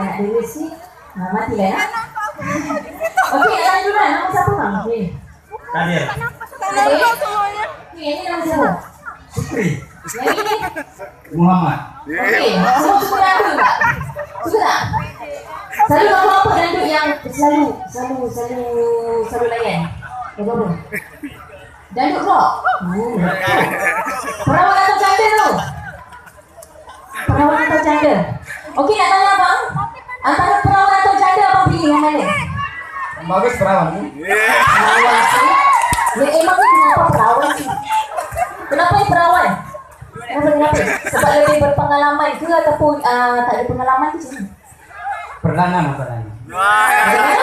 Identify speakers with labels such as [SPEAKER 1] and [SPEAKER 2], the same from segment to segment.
[SPEAKER 1] nak deris ni. Matilah ya. Okey, nak tanya dulu kan. Nama siapa bang? Okey.
[SPEAKER 2] Kadir.
[SPEAKER 1] Okey, ini nama siapa?
[SPEAKER 2] Sukri.
[SPEAKER 1] Yang ini?
[SPEAKER 2] Muhammad.
[SPEAKER 1] Okey, semua suka dandut tak? Suka tak? Selalu apa dandut yang selalu layan? Apa? Dandut rock? Perawan atau janda tu? Perawan atau janda? Okey, nak tanya abang, antara perawan atau janda abang pilih yang mana?
[SPEAKER 2] Bagus perawan ni.
[SPEAKER 1] Perawan sih. Ya emang ni kenapa perawan sih? Kenapa ni perawan? Kenapa? Sebab lebih berpengalaman ke ataupun tak ada pengalaman ke sini?
[SPEAKER 2] Perdana masalahnya.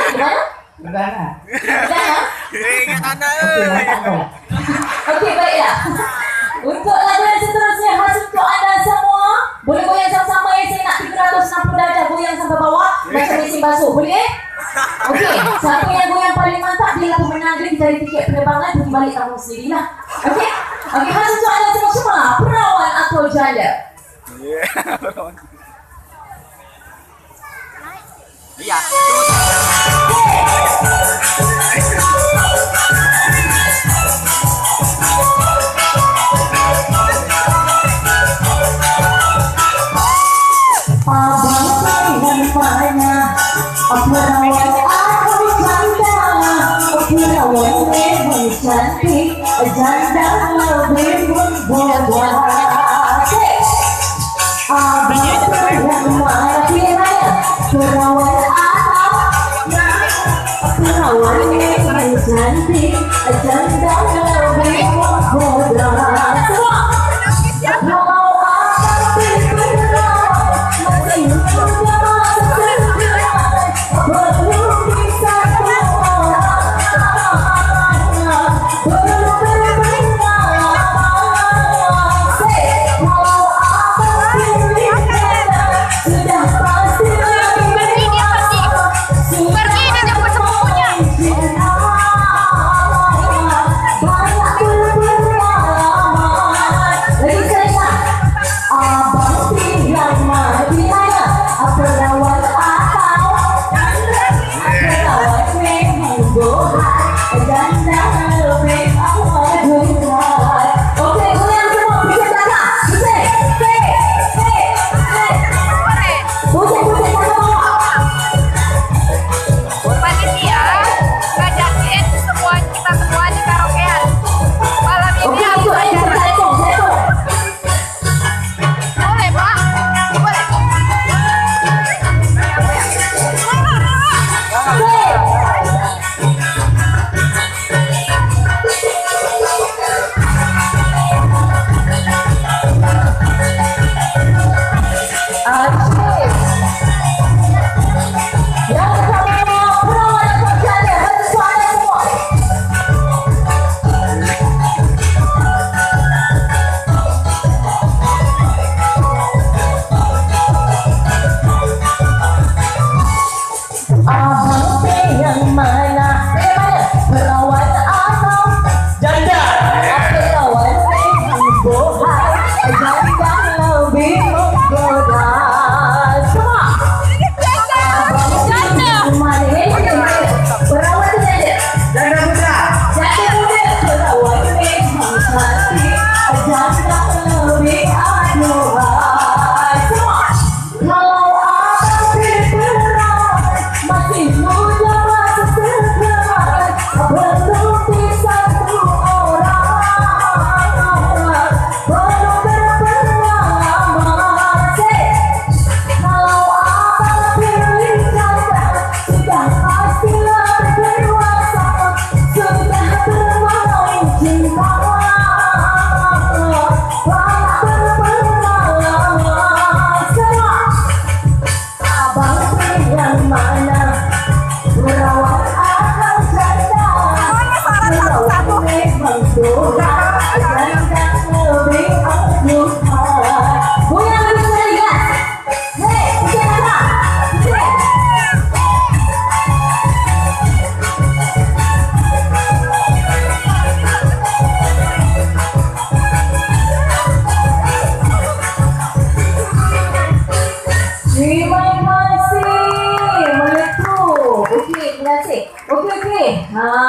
[SPEAKER 1] Gimana?
[SPEAKER 2] Perdana.
[SPEAKER 1] Perdana?
[SPEAKER 3] Ingat anak.
[SPEAKER 1] Okey, baiklah. Untuk lagu yang seterusnya khas untuk anda semua. Boleh goyang sama-sama ya. Saya nak 360 darjah goyang sampai bawah macam mesin basuh. Boleh? Okey, siapa yang goyang paling mantap dia lah pemenang. Dia cari tiket penerbangan pergi balik kampung sendiri lah. Okey? Okey, khas untuk anda semua. Perawan atau janda?
[SPEAKER 3] Ya.
[SPEAKER 1] Perawan atau janda? Perawan lebih cantik, janda lebih membuat